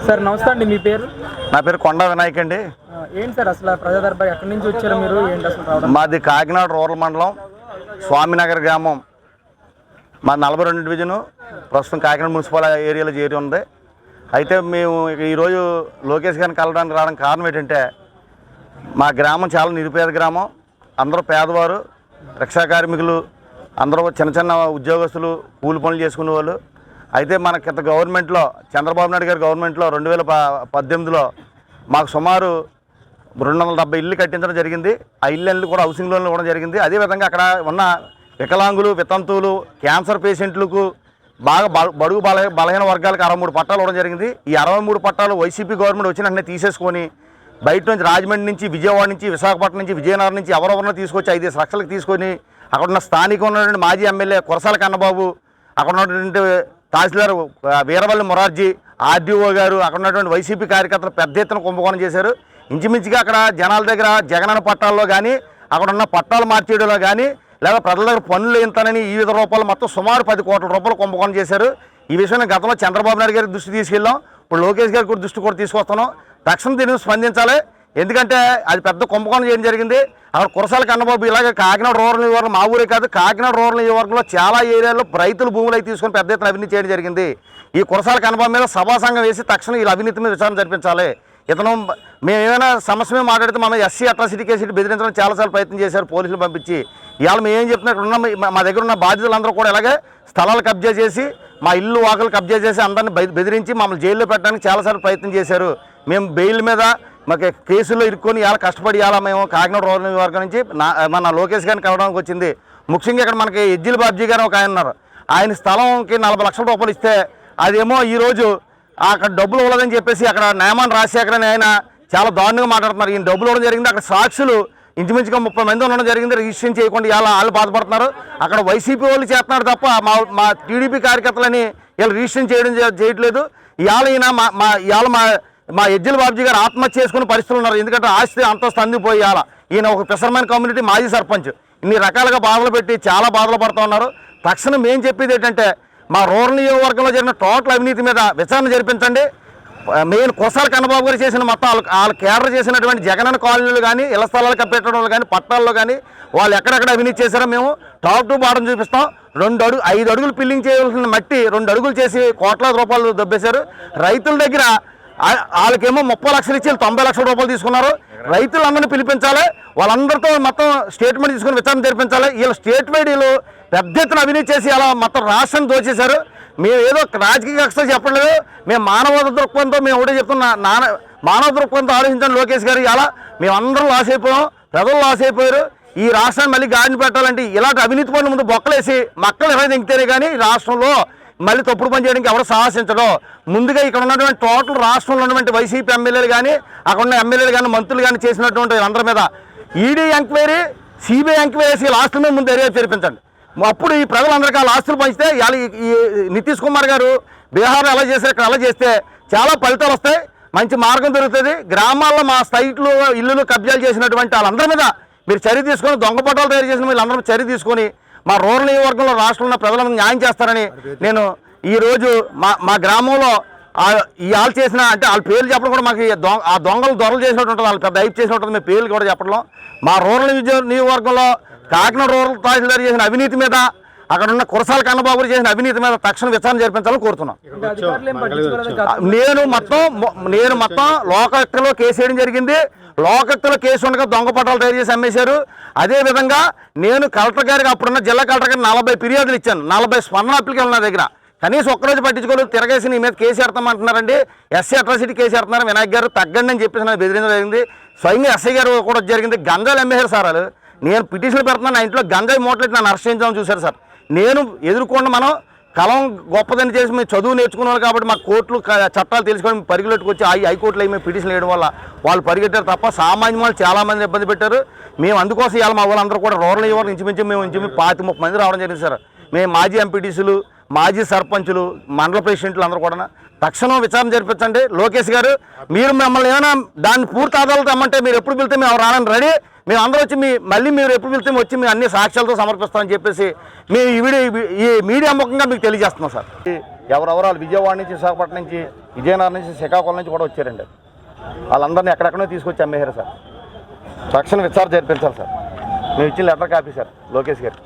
Sir నమస్తే అండి, మీ పేరు? నా పేరు కొండా వినాయక్ అండి. ఏంటి సార్ అసలు ప్రజా దర్బార్ ఎక్కడి నుంచి వచ్చారు మీరు? ఏంటి అసలు రావడం? మాది కాకినాడ రూరల్ మండలం స్వామినగర్ గ్రామం. మా 42 డివిజను ప్రస్తుతం కాకినాడ మున్సిపల్ ఏరియాలో చేరి ఉంది. అయితే మేము ఈరోజు లోకేష్ గారిని కలవడానికి రావడానికి కారణం ఏంటంటే, మా గ్రామం చాలా నిరుపేద గ్రామం. అందరూ పేదవారు, రిక్షా కార్మికులు, అందరూ చిన్న చిన్న ఉద్యోగస్తులు, కూలి పనులు చేసుకునే వాళ్ళు. అయితే మన గత గవర్నమెంట్లో, చంద్రబాబు నాయుడు గారి గవర్నమెంట్లో 2018లో మాకు సుమారు 270 ఇళ్ళు కట్టించడం జరిగింది. ఆ ఇళ్ళు కూడా హౌసింగ్ లోన్లు ఇవ్వడం జరిగింది. అదేవిధంగా అక్కడ ఉన్న వికలాంగులు, వితంతువులు, క్యాన్సర్ పేషెంట్లకు, బాగా బడుగు బలహీన వర్గాలకు 63 పట్టాలు ఇవ్వడం జరిగింది. ఈ 63 పట్టాలు వైసీపీ గవర్నమెంట్ వచ్చిన వెంటనే తీసేసుకొని బయట నుంచి రాజమండ్రి నుంచి, విజయవాడ నుంచి, విశాఖపట్నం నుంచి, విజయనగరం నుంచి ఎవరెవరినో తీసుకొచ్చి 5 లక్షలకు తీసుకొని అక్కడ ఉన్న స్థానిక ఉన్నటువంటి మాజీ ఎమ్మెల్యే కురసాల కన్నబాబు, అక్కడ ఉన్నటువంటి తహసీల్దార్ వీరవల్లి మొరార్జీ, ఆర్డీఓ గారు, అక్కడ ఉన్నటువంటి వైసీపీ కార్యకర్తలు పెద్ద ఎత్తున కుంభకోణం చేశారు. ఇంచుమించుగా అక్కడ జనాల దగ్గర జగనన్న పట్టాల్లో కానీ, అక్కడ ఉన్న పట్టాలు మార్చేయడంలో కానీ, లేదా ప్రజల దగ్గర పన్నులు ఎంతనని ఈ విధ రూపాయలు మొత్తం సుమారు 10 కోట్ల రూపాయలు కుంభకోణం చేశారు. ఈ విషయాన్ని గతంలో చంద్రబాబు నాయుడు గారికి దృష్టి తీసుకెళ్ళాం. ఇప్పుడు లోకేష్ గారి కూడా దృష్టి కూడా తీసుకొస్తున్నాం. తక్షణం దీన్ని స్పందించాలి. ఎందుకంటే అది పెద్ద కుంభకోణం చేయడం జరిగింది. అక్కడ కురసాల కన్నబాబు ఇలాగే కాకినాడ రూరల్ నియోజకవర్గం, మా ఊరే కాదు, కాకినాడ రూరల్ నియోజకవర్గంలో చాలా ఏరియాల్లో రైతుల భూములు అయితే తీసుకొని పెద్ద ఎత్తున అవినీతి చేయడం జరిగింది. ఈ కురసాల కన్నబాబు మీద సభా సంఘం వేసి తక్షణం ఈ అవినీతి మీద విచారణ జరిపించాలి. ఇతను మేము ఏమైనా సమస్య మీద మాట్లాడితే మనం ఎస్సీ అట్రాసిటీ కేసు బెదిరించడం చాలాసార్లు ప్రయత్నం చేశారు పోలీసులు పంపించి. ఇవాళ మేము ఏం చెప్తున్నట్టు ఉన్న మా దగ్గర ఉన్న బాధ్యతలందరూ కూడా ఇలాగే స్థలాలు కబ్జా చేసి, మా ఇల్లు వాకులు కబ్జా చేసి అందరిని బెదిరించి మమ్మల్ని జైల్లో పెట్టడానికి చాలాసార్లు ప్రయత్నం చేశారు. మేము బెయిల్ మీద మాకు కేసుల్లో ఇరుక్కొని ఇలా కష్టపడి ఇలా మేము కాకినాడ రూరల్ నియోజకవర్గం నుంచి మన లోకేష్ గారిని కలవడానికి వచ్చింది. ముఖ్యంగా ఇక్కడ మనకి ఎజ్జిల్ బాబ్జీ గారు ఒక ఆయన ఉన్నారు. ఆయన స్థలంకి 40 లక్షల రూపాయలు ఇస్తే అదేమో ఈరోజు అక్కడ డబ్బులు ఇవ్వలేదని చెప్పేసి అక్కడ న్యాయమాన్ రాజశేఖర్ అని ఆయన చాలా దారుణంగా మాట్లాడుతున్నారు. ఈయన డబ్బులు ఇవ్వడం జరిగింది. అక్కడ సాక్షులు ఇంచుమించుగా 30 మంది ఉండడం జరిగింది. రిజిస్ట్రేషన్ చేయకుండా ఇలా వాళ్ళు బాధపడుతున్నారు. అక్కడ వైసీపీ వాళ్ళు చేస్తున్నారు తప్ప మా టీడీపీ కార్యకర్తలని వీళ్ళు రిజిస్ట్రేషన్ చేయట్లేదు. ఇవాళ మా ఎజ్జిల్ బాబ్జీ గారు ఆత్మహత్య చేసుకునే పరిస్థితులు ఉన్నారు. ఎందుకంటే ఆస్తి అంతస్తు అందిపోయి ఈయన ఒక ఫిషర్మెన్ కమ్యూనిటీ మాజీ సర్పంచ్ ఇన్ని రకాలుగా బాధలు పెట్టి చాలా బాధలు పడుతూ ఉన్నారు. తక్షణం మేము చెప్పేది ఏంటంటే, మా రూరల్ నియోజకవర్గంలో జరిగిన టోటల్ అవినీతి మీద విచారణ జరిపించండి. మెయిన్ కురసాల కన్నబాబు గారు చేసిన మొత్తం వాళ్ళు కేడర్ చేసినటువంటి జగనన్న కాలనీలు కానీ, ఇళ్ల స్థలాలు కప్పెట్టడంలో కానీ, పట్టాల్లో కానీ వాళ్ళు ఎక్కడెక్కడ అవినీతి చేశారో మేము టాప్ టు బాటం చూపిస్తాం. 5 అడుగులు పిల్లింగ్ చేయవలసిన మట్టి 2 అడుగులు చేసి కోట్లాది రూపాయలు దొబ్బేశారు. రైతుల దగ్గర వాళ్ళకేమో 30 లక్షలు ఇచ్చి 90 లక్షల రూపాయలు తీసుకున్నారు. రైతులందరినీ పిలిపించాలి, వాళ్ళందరితో మొత్తం స్టేట్మెంట్ తీసుకుని విచారణ జరిపించాలి. వీళ్ళు స్టేట్ వైడ్ వీళ్ళు పెద్ద ఎత్తున అవినీతి చేసి అలా మొత్తం రాష్ట్రాన్ని దోచేశారు. మేము ఏదో రాజకీయ కక్షలు చెప్పలేదు, మేము మానవ దృక్పథంతో మేము ఒకటే చెప్తున్నా, మానవ దృక్పథంతో ఆలోచించండి లోకేష్ గారు. ఇలా మేమందరం లాస్ అయిపోయాం, ప్రజలు లాస్ అయిపోయారు. ఈ రాష్ట్రాన్ని మళ్ళీ గాడిని పెట్టాలంటే ఇలాంటి అవినీతి పనుల ముందు బొక్కలేసి మక్కలు ఎవరైనా దింగితేనే కానీ ఈ రాష్ట్రంలో మళ్ళీ తప్పుడు పని చేయడానికి ఎవరు సాహసించడం. ముందుగా ఇక్కడ ఉన్నటువంటి టోటల్ రాష్ట్రంలో ఉన్నటువంటి వైసీపీ ఎమ్మెల్యేలు కానీ, అక్కడ ఉన్న ఎమ్మెల్యేలు కానీ, మంత్రులు కానీ చేసినటువంటి అందరి మీద ఈడీ ఎంక్వైరీ, సిబిఐ ఎంక్వైరీ చేసి ఆస్తుల మీద ముందు దర్యాప్తు జరిపించండి. అప్పుడు ఈ ప్రజలందరికీ వాళ్ళ ఆస్తులు పంచితే ఈ నితీష్ కుమార్ గారు బీహార్లో ఎలా చేశారు, ఇక్కడ ఎలా చేస్తే చాలా ఫలితాలు వస్తాయి, మంచి మార్గం దొరుకుతుంది. గ్రామాల్లో మా సైట్లు, ఇల్లులు కబ్జాలు చేసినటువంటి వాళ్ళందరి మీద మీరు చర్య తీసుకొని, దొంగ పట్టాలు తయారు చేసిన వీళ్ళందరూ చర్య తీసుకొని మా రూరల్ నియోజకవర్గంలో రాష్ట్రంలో ఉన్న ప్రజలను న్యాయం చేస్తారని నేను ఈరోజు మా గ్రామంలో వాళ్ళు చేసిన, అంటే వాళ్ళ పేర్లు చెప్పడం కూడా మాకు ఆ దొరలు చేసినట్టు ఉంటుంది, వాళ్ళు పెద్ద హైప్ చేసినట్టు మేము పేర్లు కూడా చెప్పడం. మా రూరల్ నియోజకవర్గంలో కాకినాడ రూరల్ తహసీల్దార్ చేసిన అవినీతి మీద, అక్కడ ఉన్న కురసాల కన్నబాబు చేసిన అవినీతి మీద తక్షణ విచారణ జరిపించాలని కోరుతున్నాం. నేను మొత్తం లోకాయుక్తలో కేసు వేయడం జరిగింది. లోకాయుక్తలో కేసు ఉండగా దొంగ పట్టాలు తయారు చేసి అమ్మేశారు. అదేవిధంగా నేను కలెక్టర్ గారికి, అప్పుడున్న జిల్లా కలెక్టర్ గారికి 40 ఫిర్యాదులు ఇచ్చాను. 40 స్పందన అప్లికేషన్ నా దగ్గర. కనీసం ఒక్కరోజు పట్టించుకోలేదు. తిరగేసి నీ మీద కేసు ఎడతామంటున్నారండి, ఎస్సీ అట్రాసిటీ కేసు ఎడుతున్నారు, వినాయక్ గారు తగ్గండి అని చెప్పేసి నాకు బెదిరించడం జరిగింది. స్వయంగా ఎస్ఐ గారు కూడా జరిగింది. గంజాయిలు అమ్మేశారు సార్ వాళ్ళు. నేను పిటిషన్లు పెడుతున్నాను, నా ఇంట్లో గంజాయి మూటలు నన్ను అరెస్ట్ చేయించాలని చూశారు సార్. నేను ఎదుర్కొండ మనం కలం గొప్పదని చేసి మేము చదువు నేర్చుకున్నాను కాబట్టి మా కోర్టులు చట్టాలు తెలుసుకొని పరిగెట్టుకొచ్చి హైకోర్టులో మేము పిటిషన్లు వేయడం వల్ల వాళ్ళు పరిగెట్టారు తప్ప సామాన్య వాళ్ళు చాలామంది ఇబ్బంది పెట్టారు. మేము అందుకోసం ఇవాళ మా వాళ్ళందరూ కూడా రూరల్ నియోజకవర్గం ఇంచుమించు 25-30 మంది రావడం జరిగింది సార్. మేము మాజీ ఎంపీటీసీలు, మాజీ సర్పంచులు, మండల ప్రెసిడెంట్లు అందరూ కూడా తక్షణం విచారణ జరిపించండి. లోకేష్ గారు మీరు మమ్మల్ని ఏమైనా దాన్ని పూర్తి ఆధారాలు తెమ్మంటే మీరు ఎప్పుడు వెళ్తే మేము రావడానికి రెడీ. మేము అందరూ వచ్చి మళ్ళీ మీరు ఎప్పుడు వెళ్తే వచ్చి మేము అన్ని సాక్ష్యాలతో సమర్పిస్తామని చెప్పేసి మేము ఈ మీడియా ముఖంగా మీకు తెలియజేస్తున్నాం సార్. ఎవరెవరు విజయవాడ నుంచి, విశాఖపట్నం నుంచి విజయనగరం నుంచి శ్రీకాకుళం నుంచి కూడా వచ్చారండి. వాళ్ళందరినీ ఎక్కడెక్కడో తీసుకొచ్చి అమ్మేశారు సార్. తక్షణ విచారణ జరిపించాలి సార్. మేము ఇచ్చిన లెటర్ కాపీ సార్ లోకేష్ గారు.